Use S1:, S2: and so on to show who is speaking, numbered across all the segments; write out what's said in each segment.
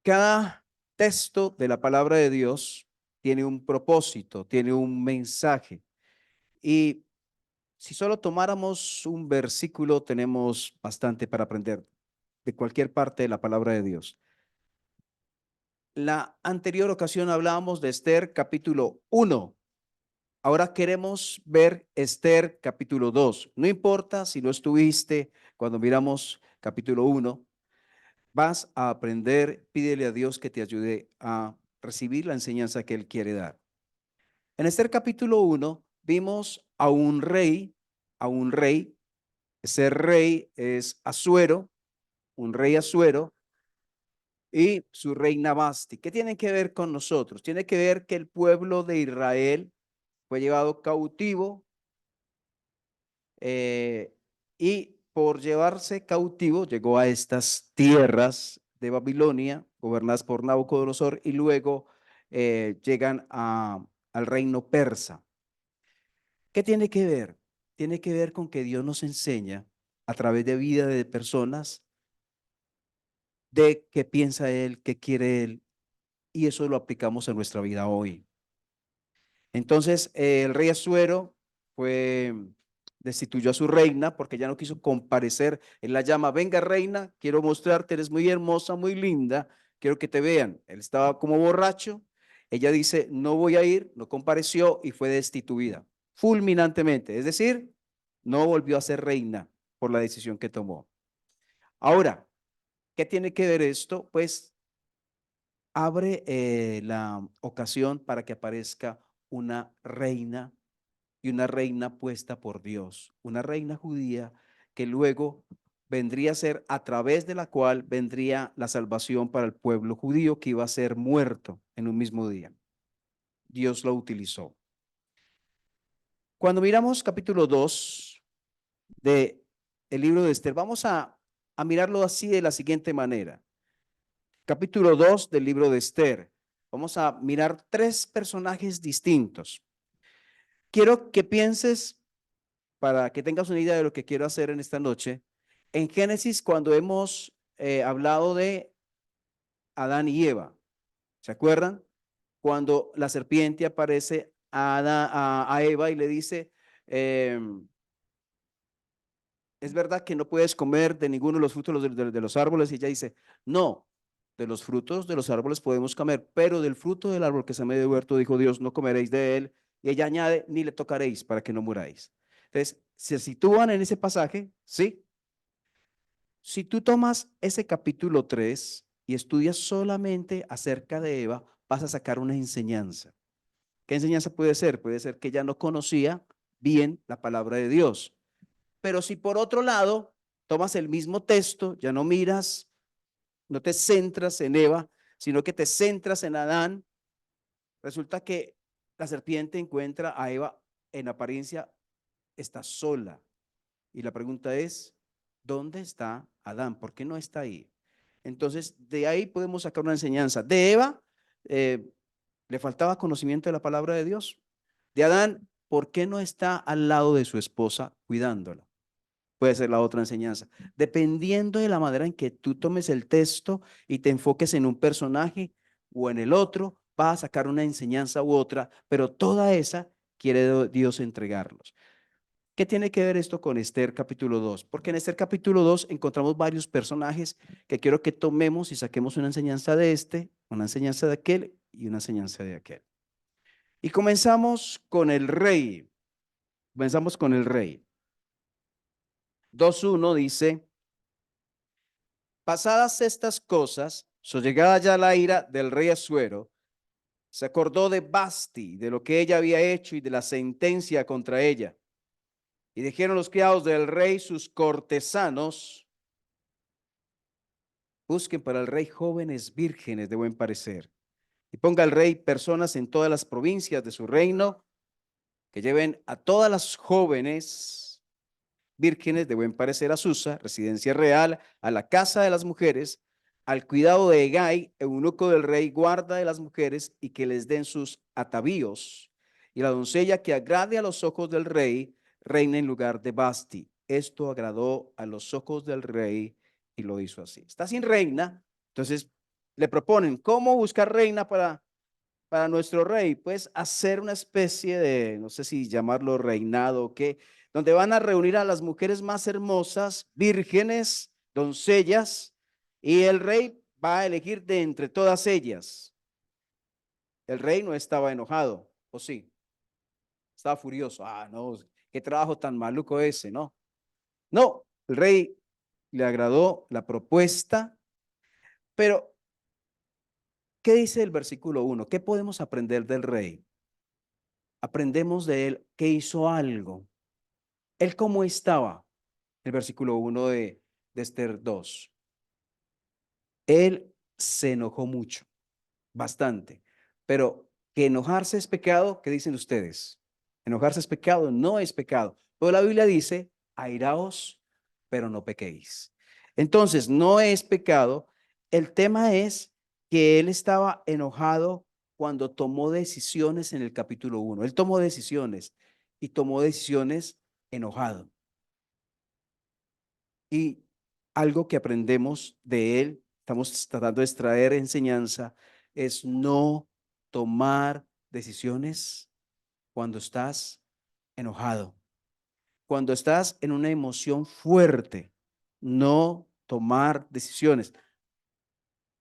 S1: Cada texto de la palabra de Dios tiene un propósito, tiene un mensaje. Y si solo tomáramos un versículo, tenemos bastante para aprender de cualquier parte de la palabra de Dios. La anterior ocasión hablábamos de Esther capítulo 1. Ahora queremos ver Esther capítulo 2. No importa si no estuviste cuando miramos capítulo 1, vas a aprender, pídele a Dios que te ayude a recibir la enseñanza que Él quiere dar. En Esther capítulo 1 vimos a un rey, ese rey es Asuero, un rey Asuero, y su reina Basti. ¿Qué tienen que ver con nosotros? Tiene que ver que el pueblo de Israel fue llevado cautivo eh, y por llevarse cautivo llegó a estas tierras de Babilonia, gobernadas por Nabucodonosor, y luego llegan al reino persa. ¿Qué tiene que ver? Tiene que ver con que Dios nos enseña a través de vida de personas de qué piensa Él, qué quiere Él, y eso lo aplicamos en nuestra vida hoy. Entonces, el rey Asuero fue, destituyó a su reina porque ya no quiso comparecer. Él la llama, venga reina, quiero mostrarte, eres muy hermosa, muy linda, quiero que te vean. Él estaba como borracho. Ella dice, no voy a ir, no compareció y fue destituida fulminantemente. Es decir, no volvió a ser reina por la decisión que tomó. Ahora, ¿qué tiene que ver esto? Pues abre la ocasión para que aparezca una reina y una reina puesta por Dios, una reina judía que luego vendría a ser a través de la cual vendría la salvación para el pueblo judío que iba a ser muerto en un mismo día. Dios lo utilizó. Cuando miramos capítulo 2 de el libro de Esther, vamos a mirarlo así de la siguiente manera. Capítulo 2 del libro de Esther. Vamos a mirar tres personajes distintos. Quiero que pienses, para que tengas una idea de lo que quiero hacer en esta noche, en Génesis cuando hemos hablado de Adán y Eva. ¿Se acuerdan? Cuando la serpiente aparece a Eva y le dice, es verdad que no puedes comer de ninguno de los frutos de los árboles. Y ella dice, no, de los frutos de los árboles podemos comer, pero del fruto del árbol que se me dio huerto, dijo Dios, no comeréis de él. Y ella añade, ni le tocaréis para que no muráis. Entonces, se sitúan en ese pasaje, ¿sí? Si tú tomas ese capítulo 3 y estudias solamente acerca de Eva, vas a sacar una enseñanza. ¿Qué enseñanza puede ser? Puede ser que ella no conocía bien la palabra de Dios. Pero si por otro lado tomas el mismo texto, ya no miras, no te centras en Eva, sino que te centras en Adán, resulta que la serpiente encuentra a Eva en apariencia, está sola. Y la pregunta es, ¿dónde está Adán? ¿Por qué no está ahí? Entonces, de ahí podemos sacar una enseñanza. De Eva, le faltaba conocimiento de la palabra de Dios. De Adán, ¿por qué no está al lado de su esposa cuidándola? Puede ser la otra enseñanza. Dependiendo de la manera en que tú tomes el texto y te enfoques en un personaje o en el otro, vas a sacar una enseñanza u otra, pero toda esa quiere Dios entregarlos. ¿Qué tiene que ver esto con Esther capítulo 2? Porque en Esther capítulo 2 encontramos varios personajes que quiero que tomemos y saquemos una enseñanza de este, una enseñanza de aquel y una enseñanza de aquel. Y comenzamos con el rey. Comenzamos con el rey. 2:1 dice, pasadas estas cosas, llegada ya la ira del rey Asuero, se acordó de Basti, de lo que ella había hecho y de la sentencia contra ella. Y dijeron los criados del rey, sus cortesanos, busquen para el rey jóvenes vírgenes de buen parecer. Y ponga el rey personas en todas las provincias de su reino que lleven a todas las jóvenes vírgenes de buen parecer a Susa, residencia real, a la casa de las mujeres, al cuidado de Hegai, eunuco del rey, guarda de las mujeres, y que les den sus atavíos. Y la doncella que agrade a los ojos del rey, reina en lugar de Basti. Esto agradó a los ojos del rey y lo hizo así. Está sin reina, entonces Le proponen, ¿cómo buscar reina para nuestro rey? Pues hacer una especie de, no sé si llamarlo reinado o qué, donde van a reunir a las mujeres más hermosas, vírgenes, doncellas, y el rey va a elegir de entre todas ellas. El rey no estaba enojado, ¿o sí? Estaba furioso. Ah, no, qué trabajo tan maluco ese, ¿no? No, el rey le agradó la propuesta, pero ¿qué dice el versículo 1? ¿Qué podemos aprender del rey? Aprendemos de él que hizo algo. ¿Él cómo estaba? El versículo 1 de Esther 2. Él se enojó mucho, bastante, pero que enojarse es pecado, ¿qué dicen ustedes? Enojarse es pecado, no es pecado. Pero la Biblia dice, airaos, pero no pequéis. Entonces, no es pecado. El tema es que él estaba enojado cuando tomó decisiones en el capítulo 1. Él tomó decisiones y tomó decisiones enojado. Y algo que aprendemos de él, estamos tratando de extraer enseñanza, es no tomar decisiones cuando estás enojado, cuando estás en una emoción fuerte, no tomar decisiones.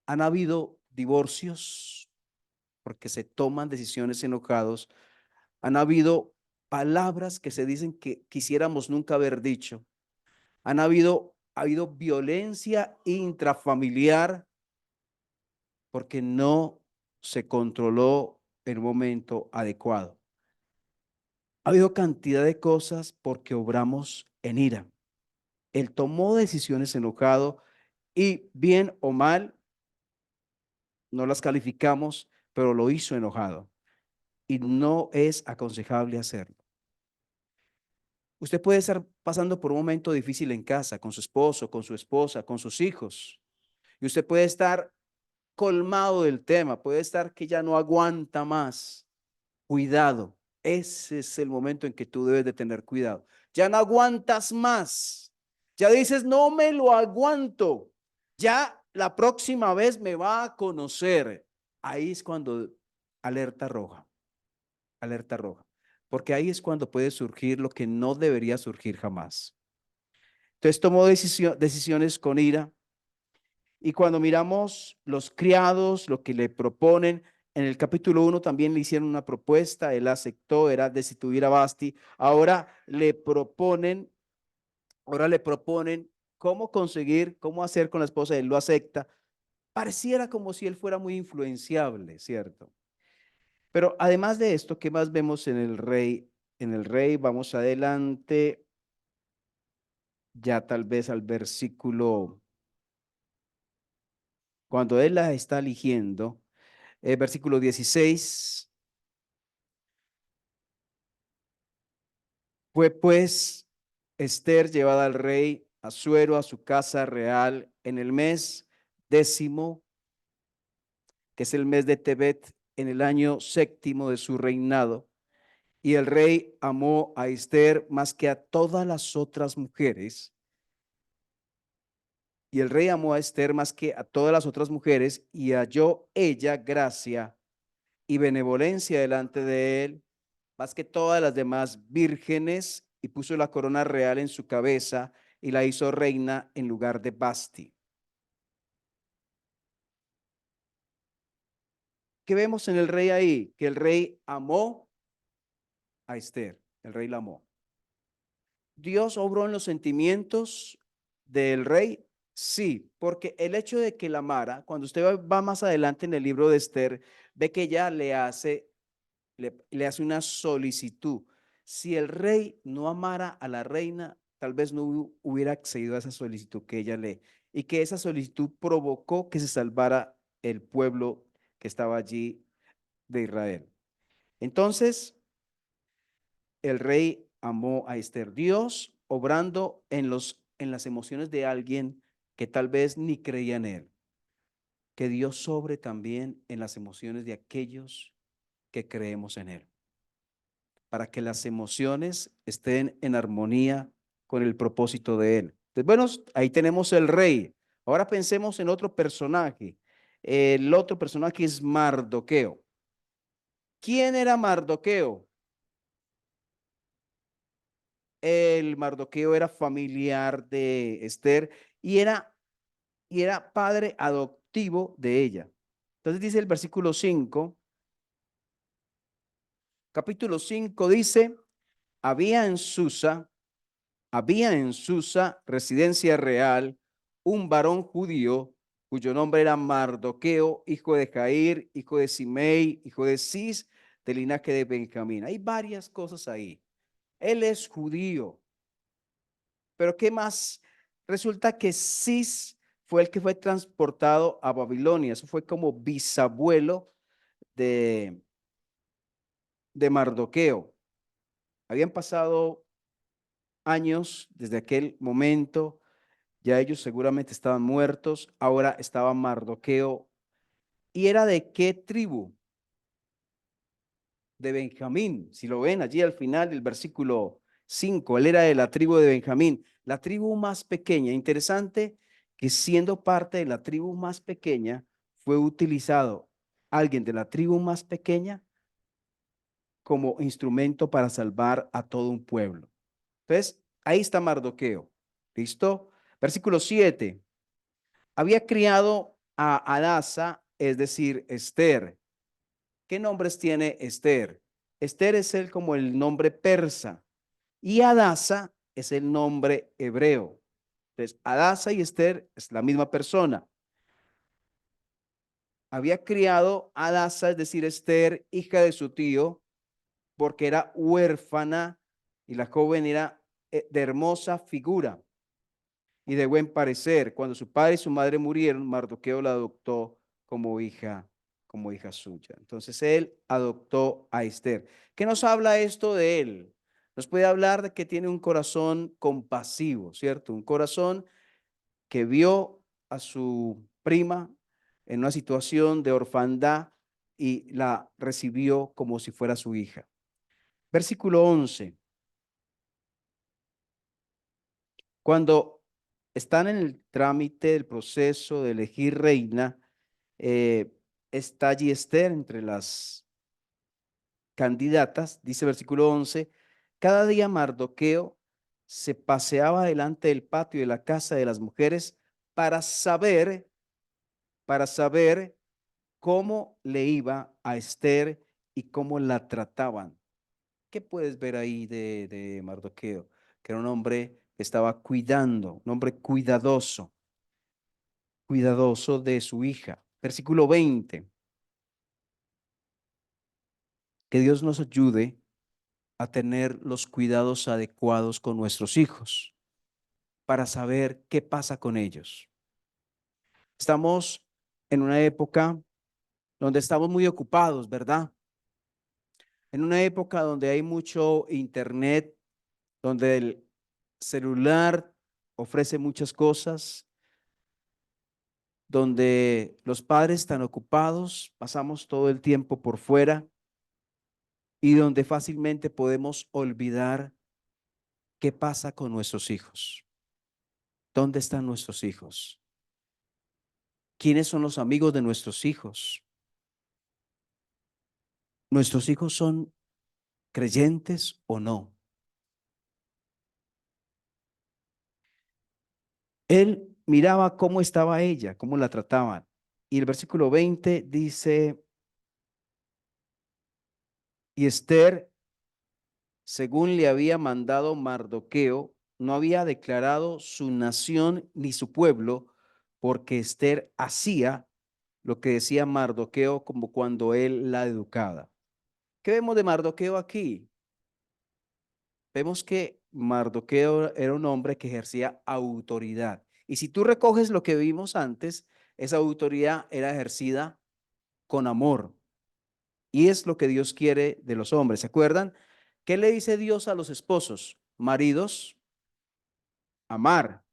S1: Han habido divorcios porque se toman decisiones enojados, han habido palabras que se dicen que quisiéramos nunca haber dicho. Ha habido violencia intrafamiliar porque no se controló el momento adecuado. Ha habido cantidad de cosas porque obramos en ira. Él tomó decisiones enojado y bien o mal, no las calificamos, pero lo hizo enojado y no es aconsejable hacerlo. Usted puede estar pasando por un momento difícil en casa, con su esposo, con su esposa, con sus hijos, y usted puede estar colmado del tema, puede estar que ya no aguanta más. Cuidado, ese es el momento en que tú debes de tener cuidado. Ya no aguantas más. Ya dices, no me lo aguanto. Ya la próxima vez me va a conocer. Ahí es cuando alerta roja, alerta roja. Porque ahí es cuando puede surgir lo que no debería surgir jamás. Entonces tomó decisiones con ira, y cuando miramos los criados, lo que le proponen, en el capítulo 1 también le hicieron una propuesta, él aceptó, era destituir a Basti. Ahora le proponen cómo conseguir, cómo hacer con la esposa, él lo acepta. Pareciera como si él fuera muy influenciable, ¿cierto? Pero además de esto, ¿qué más vemos en el rey? En el rey, vamos adelante, ya tal vez al versículo, cuando él la está eligiendo, versículo 16. Fue pues Esther llevada al rey Asuero a su casa real en el mes 10º, que es el mes de Tebet, en el año 7º de su reinado. Y el rey amó a Esther más que a todas las otras mujeres. Y el rey amó a Esther más que a todas las otras mujeres y halló ella gracia y benevolencia delante de él, más que todas las demás vírgenes, y puso la corona real en su cabeza y la hizo reina en lugar de Basti. ¿Qué vemos en el rey ahí? Que el rey amó a Esther, el rey la amó. Dios obró en los sentimientos del rey, sí, porque el hecho de que la amara, cuando usted va más adelante en el libro de Esther, ve que ella le hace una solicitud. Si el rey no amara a la reina, tal vez no hubiera accedido a esa solicitud que ella le, y que esa solicitud provocó que se salvara el pueblo que estaba allí de Israel. Entonces, el rey amó a Esther. Dios obrando en las emociones de alguien que tal vez ni creía en él. Que Dios sobre también en las emociones de aquellos que creemos en él, para que las emociones estén en armonía con el propósito de él. Entonces, bueno, ahí tenemos el rey. Ahora pensemos en otro personaje. El otro personaje es Mardoqueo. ¿Quién era Mardoqueo? El Mardoqueo era familiar de Esther y era padre adoptivo de ella. Entonces dice el versículo 5, capítulo 5 dice, había en Susa, había en Susa, residencia real, un varón judío cuyo nombre era Mardoqueo, hijo de Jair, hijo de Simei, hijo de Cis, del linaje de Benjamín. Hay varias cosas ahí. Él es judío, pero ¿qué más? Resulta que Cis fue el que fue transportado a Babilonia. Eso fue como bisabuelo de, de Mardoqueo. Habían pasado años desde aquel momento. Ya ellos seguramente estaban muertos, ahora estaba Mardoqueo. ¿Y era de qué tribu? De Benjamín. Si lo ven allí al final del versículo 5, él era de la tribu de Benjamín, la tribu más pequeña. Interesante que siendo parte de la tribu más pequeña, fue utilizado alguien de la tribu más pequeña como instrumento para salvar a todo un pueblo. Entonces, ahí está Mardoqueo. ¿Listo? Versículo 7. Había criado a Adasa, es decir, Esther. ¿Qué nombres tiene Esther? Esther es como el nombre persa y Adasa es el nombre hebreo. Entonces, Adasa y Esther es la misma persona. Había criado a Adasa, es decir, Esther, hija de su tío, porque era huérfana y la joven era de hermosa figura y de buen parecer. Cuando su padre y su madre murieron, Mardoqueo la adoptó como hija suya. Entonces él adoptó a Esther. ¿Qué nos habla esto de él? Nos puede hablar de que tiene un corazón compasivo, ¿cierto? Un corazón que vio a su prima en una situación de orfandad y la recibió como si fuera su hija. Versículo 11. Cuando están en el trámite del proceso de elegir reina, eh, está allí Esther entre las candidatas, dice versículo 11, cada día Mardoqueo se paseaba delante del patio de la casa de las mujeres para saber cómo le iba a Esther y cómo la trataban. ¿Qué puedes ver ahí de Mardoqueo? Que era un hombre que estaba cuidando, un hombre cuidadoso de su hija. Versículo 20. Que Dios nos ayude a tener los cuidados adecuados con nuestros hijos para saber qué pasa con ellos. Estamos en una época donde estamos muy ocupados, ¿verdad? En una época donde hay mucho internet, donde el celular ofrece muchas cosas, donde los padres están ocupados, pasamos todo el tiempo por fuera y donde fácilmente podemos olvidar qué pasa con nuestros hijos. ¿Dónde están nuestros hijos? ¿Quiénes son los amigos de nuestros hijos? ¿Nuestros hijos son creyentes o no? Él miraba cómo estaba ella, cómo la trataban. Y el versículo 20 dice, y Esther, según le había mandado Mardoqueo, no había declarado su nación ni su pueblo, porque Esther hacía lo que decía Mardoqueo como cuando él la educaba. ¿Qué vemos de Mardoqueo aquí? Vemos que Mardoqueo era un hombre que ejercía autoridad. Y si tú recoges lo que vimos antes, esa autoridad era ejercida con amor. Y es lo que Dios quiere de los hombres. ¿Se acuerdan? ¿Qué le dice Dios a los esposos? Maridos, amar.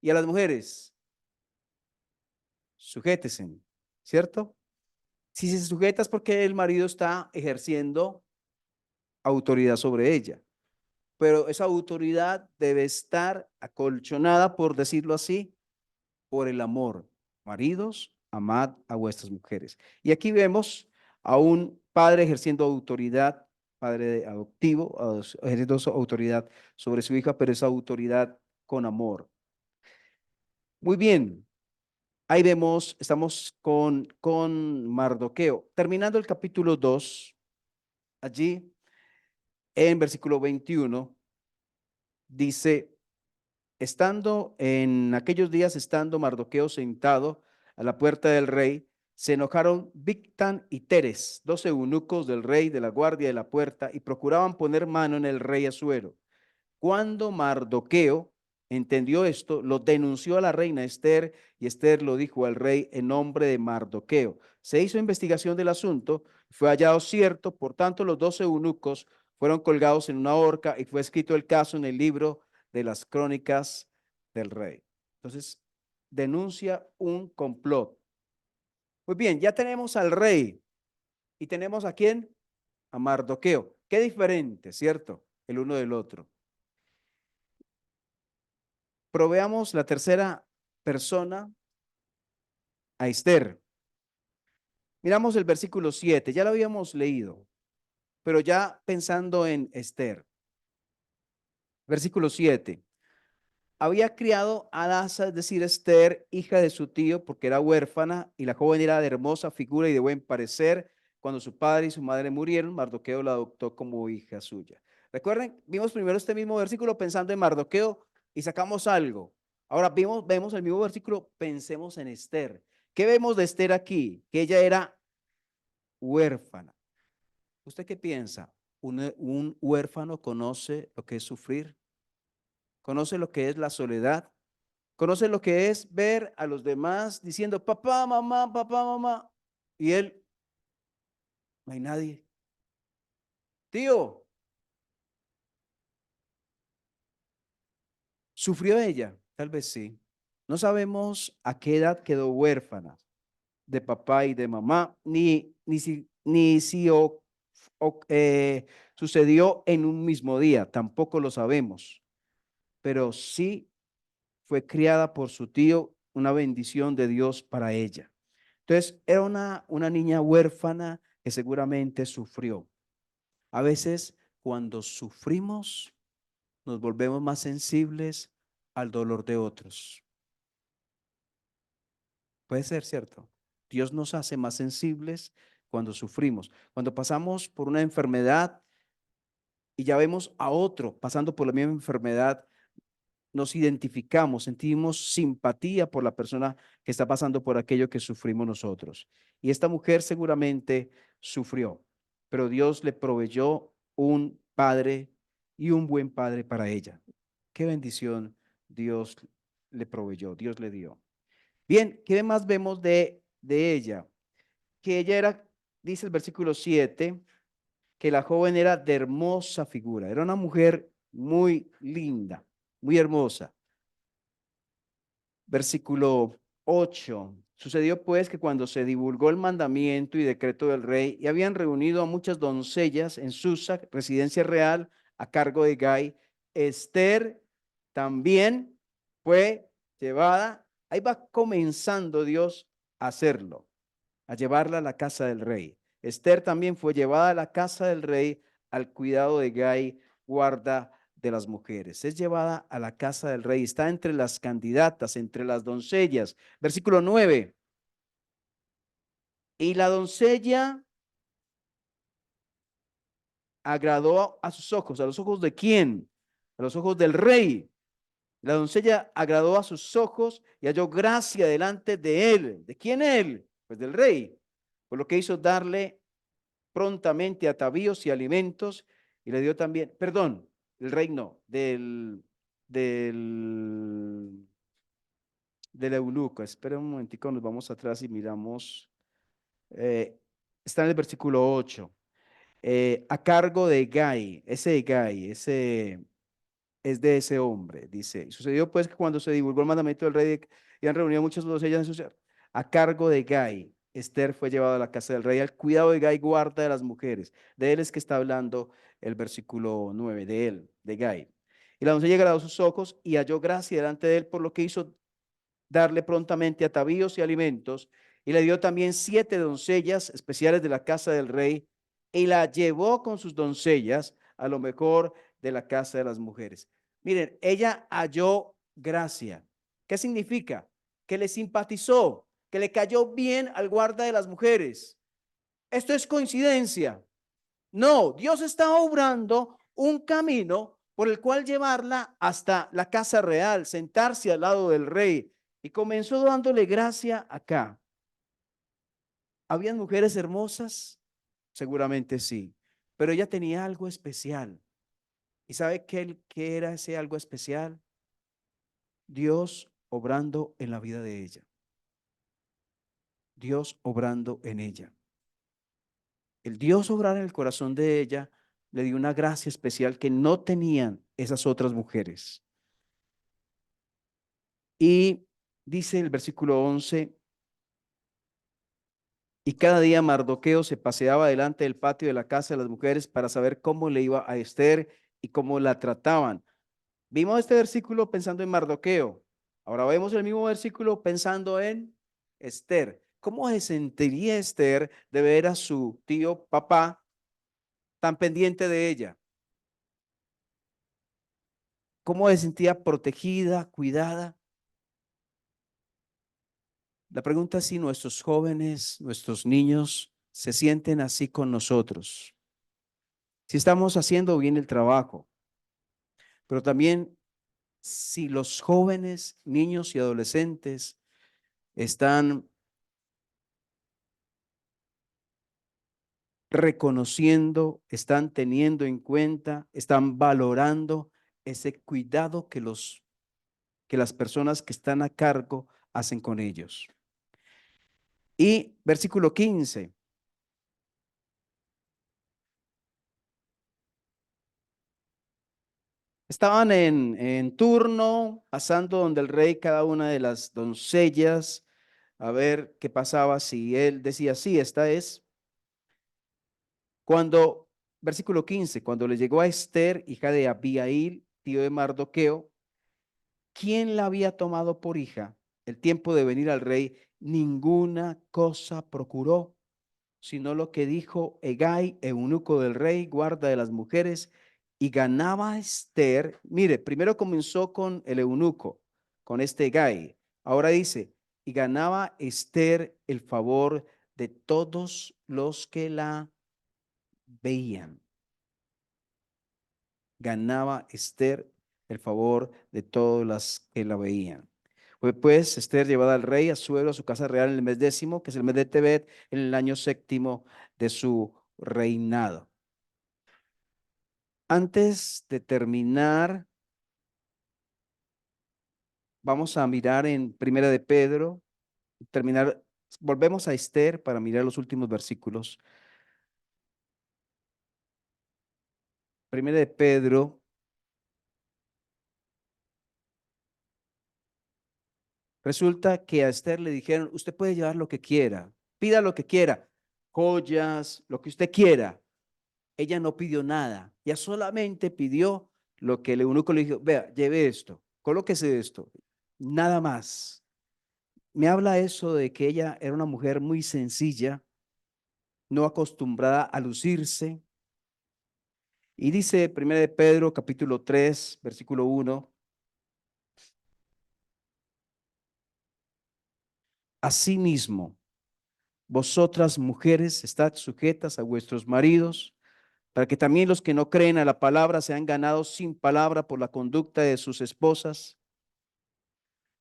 S1: Y a las mujeres, sujétese, ¿cierto? Si se sujeta es porque el marido está ejerciendo autoridad sobre ella. Pero esa autoridad debe estar acolchonada, por decirlo así, por el amor. Maridos, amad a vuestras mujeres. Y aquí vemos a un padre ejerciendo autoridad, padre adoptivo, ejerciendo su autoridad sobre su hija, pero esa autoridad con amor. Muy bien, ahí vemos, estamos con Mardoqueo. Terminando el capítulo 2, allí en versículo 21, dice, estando en aquellos días, estando Mardoqueo sentado a la puerta del rey, se enojaron Bigtan y Teres, dos eunucos del rey de la guardia de la puerta, y procuraban poner mano en el rey Asuero. Cuando Mardoqueo entendió esto, lo denunció a la reina Esther, y Esther lo dijo al rey en nombre de Mardoqueo. Se hizo investigación del asunto, fue hallado cierto, por tanto los 12 eunucos fueron colgados en una horca y fue escrito el caso en el libro de las crónicas del rey. Entonces, denuncia un complot. Muy bien, ya tenemos al rey y tenemos a quién, a Mardoqueo. Qué diferente, ¿cierto? El uno del otro. Proveamos la tercera persona a Esther. Miramos el versículo 7, ya lo habíamos leído, pero ya pensando en Esther. Versículo 7. Había criado a Adasa, es decir, Esther, hija de su tío, porque era huérfana, y la joven era de hermosa figura y de buen parecer. Cuando su padre y su madre murieron, Mardoqueo la adoptó como hija suya. Recuerden, vimos primero este mismo versículo pensando en Mardoqueo y sacamos algo. Ahora vemos el mismo versículo, pensemos en Esther. ¿Qué vemos de Esther aquí? Que ella era huérfana. ¿Usted qué piensa? ¿Un huérfano conoce lo que es sufrir? ¿Conoce lo que es la soledad? ¿Conoce lo que es ver a los demás diciendo papá, mamá? Y él, no hay nadie. Tío, ¿sufrió ella? Tal vez sí. No sabemos a qué edad quedó huérfana de papá y de mamá, ni si sucedió en un mismo día, tampoco lo sabemos, pero sí fue criada por su tío, una bendición de Dios para ella. Entonces, era una niña huérfana que seguramente sufrió. A veces, cuando sufrimos, nos volvemos más sensibles al dolor de otros. Puede ser cierto. Dios nos hace más sensibles cuando sufrimos. Cuando pasamos por una enfermedad y ya vemos a otro pasando por la misma enfermedad, nos identificamos, sentimos simpatía por la persona que está pasando por aquello que sufrimos nosotros. Y esta mujer seguramente sufrió, pero Dios le proveyó un padre y un buen padre para ella. Qué bendición Dios le proveyó, Dios le dio. Bien, ¿qué más vemos de ella? Que ella era, dice el versículo 7, que la joven era de hermosa figura, era una mujer muy linda, muy hermosa. Versículo 8. Sucedió pues que cuando se divulgó el mandamiento y decreto del rey y habían reunido a muchas doncellas en Susa, residencia real, a cargo de Gai, Esther también fue llevada. Ahí va comenzando Dios a hacerlo, a llevarla a la casa del rey. Esther también fue llevada a la casa del rey al cuidado de Gai, guarda de las mujeres. Es llevada a la casa del rey, está entre las candidatas, entre las doncellas. Versículo 9. Y la doncella agradó a sus ojos. ¿A los ojos de quién? A los ojos del rey. La doncella agradó a sus ojos y halló gracia delante de él. ¿De quién él? Pues del rey. Por lo que hizo darle prontamente atavíos y alimentos y le dio también, perdón, el reino del eunuco. Espera un momentico, nos vamos atrás y miramos. Está en el versículo 8. A cargo de Gai, ese es de ese hombre, dice. Y sucedió pues que cuando se divulgó el mandamiento del rey y han reunido muchas doncellas en su ser, a cargo de Gai, Esther fue llevada a la casa del rey, al cuidado de Gai, guarda de las mujeres. De él es que está hablando el versículo 9, de él, de Gai. Y la doncella agradó sus ojos y halló gracia delante de él, por lo que hizo darle prontamente atavíos y alimentos, Y le dio también 7 doncellas especiales de la casa del rey y la llevó con sus doncellas a lo mejor de la casa de las mujeres. Miren, ella halló gracia. ¿Qué significa? Que le simpatizó, que le cayó bien al guarda de las mujeres. ¿Esto es coincidencia? No, Dios está obrando un camino por el cual llevarla hasta la casa real, sentarse al lado del rey. Y comenzó dándole gracia acá. ¿Habían mujeres hermosas? Seguramente sí, pero ella tenía algo especial. ¿Y sabe qué era ese algo especial? Dios obrando en la vida de ella. Dios obrando en ella. El Dios obrar en el corazón de ella le dio una gracia especial que no tenían esas otras mujeres. Y dice el versículo 11, y cada día Mardoqueo se paseaba delante del patio de la casa de las mujeres para saber cómo le iba a Esther y cómo la trataban. Vimos este versículo pensando en Mardoqueo. Ahora vemos el mismo versículo pensando en Esther. ¿Cómo se sentiría Esther de ver a su tío papá tan pendiente de ella? ¿Cómo se sentía protegida, cuidada? La pregunta es si nuestros jóvenes, nuestros niños se sienten así con nosotros. Si estamos haciendo bien el trabajo, pero también si los jóvenes, niños y adolescentes están reconociendo, están teniendo en cuenta, están valorando ese cuidado que las personas que están a cargo hacen con ellos. Y versículo 15. Estaban en turno, pasando donde el rey cada una de las doncellas, a ver qué pasaba si él decía, sí, esta es. Cuando, versículo 15, cuando le llegó a Esther, hija de Abihail, tío de Mardoqueo, ¿quién la había tomado por hija? El tiempo de venir al rey, ninguna cosa procuró, sino lo que dijo Hegai, eunuco del rey, guarda de las mujeres, y ganaba a Esther. Mire, primero comenzó con el eunuco, con este Hegai. Ahora dice, y ganaba Esther el favor de todos los que la veían. Ganaba Esther el favor de todas las que la veían. Fue pues Esther llevada al rey Asuero a su casa real en el mes 10º, que es el mes de Tebet, en el año 7º de su reinado. Antes de terminar, vamos a mirar en Primera de Pedro, terminar, volvemos a Esther para mirar los últimos versículos. Primera de Pedro. Resulta que a Esther le dijeron, usted puede llevar lo que quiera, pida lo que quiera, joyas, lo que usted quiera. Ella no pidió nada, ella solamente pidió lo que el eunuco le dijo, vea, lleve esto, colóquese esto, nada más. Me habla eso de que ella era una mujer muy sencilla, no acostumbrada a lucirse. Y dice 1 de Pedro capítulo 3, versículo 1, asimismo, vosotras mujeres, estad sujetas a vuestros maridos, para que también los que no creen a la palabra sean ganados sin palabra por la conducta de sus esposas,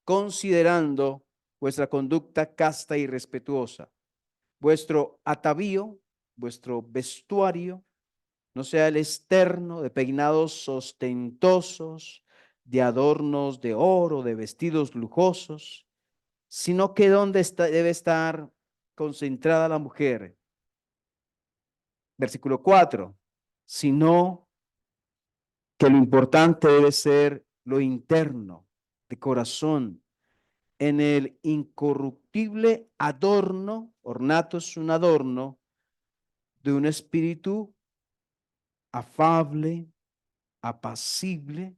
S1: considerando vuestra conducta casta y respetuosa. Vuestro atavío, vuestro vestuario, no sea el externo de peinados ostentosos, de adornos de oro, de vestidos lujosos, sino que donde debe estar concentrada la mujer. Versículo 4, sino que lo importante debe ser lo interno, de corazón, en el incorruptible adorno, ornato es un adorno, de un espíritu afable, apacible,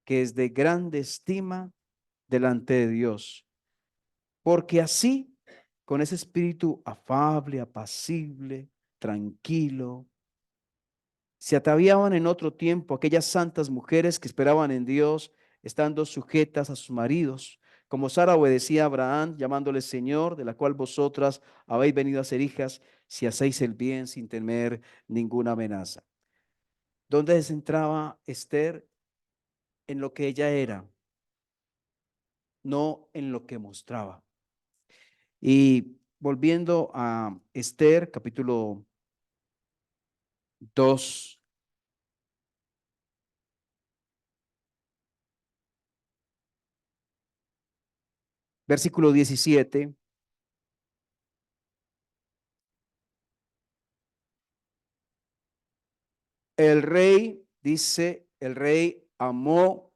S1: que es de grande estima delante de Dios. Porque así con ese espíritu afable, apacible, tranquilo. Se ataviaban en otro tiempo aquellas santas mujeres que esperaban en Dios, estando sujetas a sus maridos, como Sara obedecía a Abraham, llamándole Señor, de la cual vosotras habéis venido a ser hijas, si hacéis el bien sin temer ninguna amenaza. ¿Dónde se centraba Esther? En lo que ella era, no en lo que mostraba. Y volviendo a Esther, capítulo 2, versículo 17, el rey, dice, el rey amó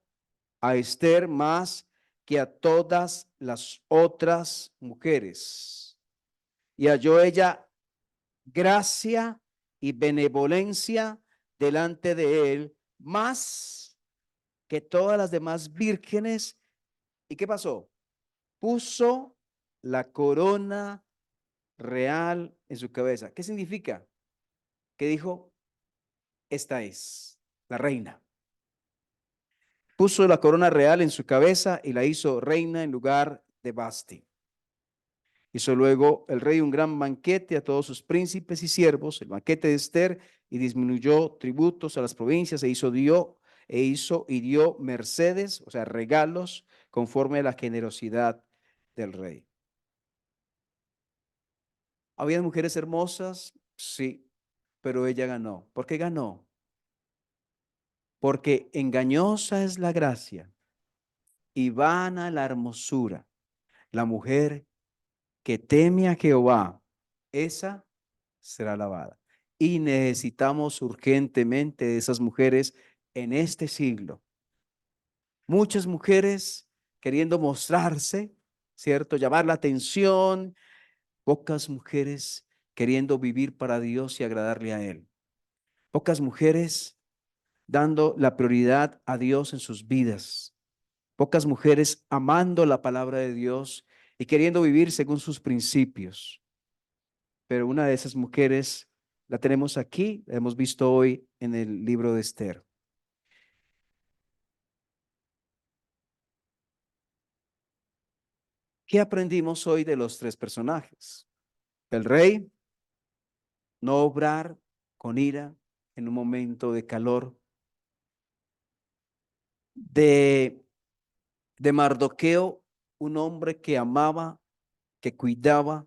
S1: a Esther más que a todas las otras mujeres y halló ella gracia y benevolencia delante de él más que todas las demás vírgenes. ¿Y qué pasó? Puso la corona real en su cabeza. ¿Qué significa? Que dijo, esta es la reina. Puso la corona real en su cabeza y la hizo reina en lugar de Basti. Hizo luego el rey un gran banquete a todos sus príncipes y siervos, el banquete de Esther, y disminuyó tributos a las provincias e hizo y dio mercedes, o sea, regalos, conforme a la generosidad del rey. ¿Había mujeres hermosas? Sí, pero ella ganó. ¿Por qué ganó? Porque engañosa es la gracia y vana la hermosura. La mujer que teme a Jehová, esa será alabada. Y necesitamos urgentemente de esas mujeres en este siglo. Muchas mujeres queriendo mostrarse, ¿cierto? Llamar la atención. Pocas mujeres queriendo vivir para Dios y agradarle a Él. Pocas mujeres dando la prioridad a Dios en sus vidas. Pocas mujeres amando la palabra de Dios y queriendo vivir según sus principios. Pero una de esas mujeres la tenemos aquí, la hemos visto hoy en el libro de Esther. ¿Qué aprendimos hoy de los tres personajes? El rey, no obrar con ira en un momento de calor. De, de Mardoqueo, un hombre que amaba, que cuidaba,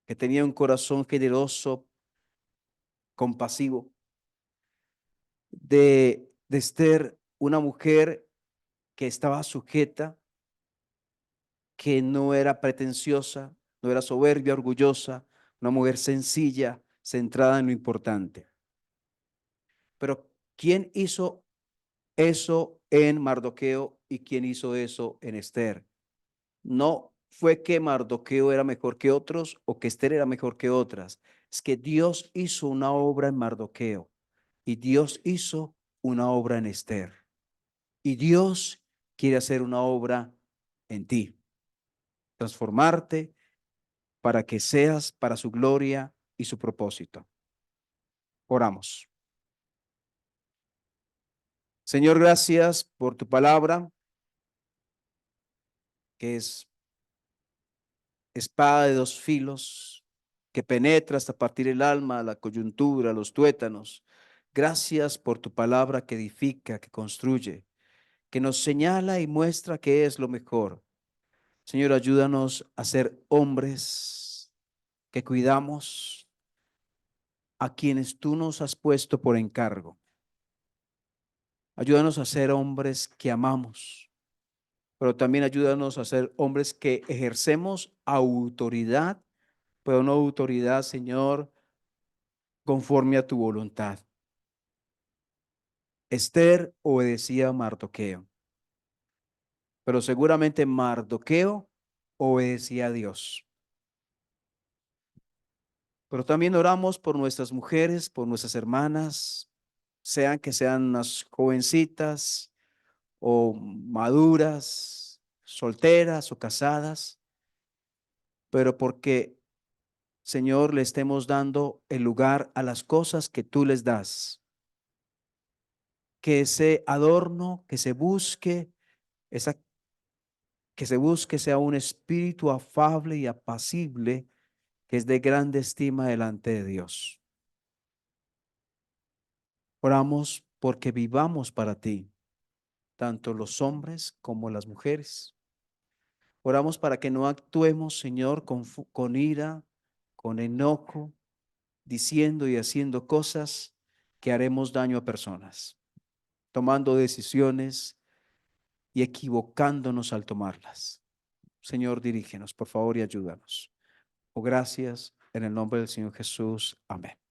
S1: que tenía un corazón generoso, compasivo. De Esther, una mujer que estaba sujeta, que no era pretenciosa, no era soberbia, orgullosa, una mujer sencilla, centrada en lo importante. Pero ¿quién hizo eso en Mardoqueo y quién hizo eso en Esther? No fue que Mardoqueo era mejor que otros o que Esther era mejor que otras. Es que Dios hizo una obra en Mardoqueo y Dios hizo una obra en Esther. Y Dios quiere hacer una obra en ti, transformarte para que seas para su gloria y su propósito. Oramos. Señor, gracias por tu palabra, que es espada de dos filos, que penetra hasta partir el alma, la coyuntura, los tuétanos. Gracias por tu palabra que edifica, que construye, que nos señala y muestra qué es lo mejor. Señor, ayúdanos a ser hombres que cuidamos a quienes tú nos has puesto por encargo. Ayúdanos a ser hombres que amamos, pero también ayúdanos a ser hombres que ejercemos autoridad, pero no autoridad, Señor, conforme a tu voluntad. Esther obedecía a Mardoqueo, pero seguramente Mardoqueo obedecía a Dios. Pero también oramos por nuestras mujeres, por nuestras hermanas, sean que sean unas jovencitas o maduras, solteras o casadas, pero porque, Señor, le estemos dando el lugar a las cosas que tú les das. Que ese adorno, esa, que se busque sea un espíritu afable y apacible, que es de grande estima delante de Dios. Oramos porque vivamos para ti, tanto los hombres como las mujeres. Oramos para que no actuemos, Señor, con ira, con enojo, diciendo y haciendo cosas que haremos daño a personas, tomando decisiones y equivocándonos al tomarlas. Señor, dirígenos, por favor, y ayúdanos. Oh, gracias en el nombre del Señor Jesús. Amén.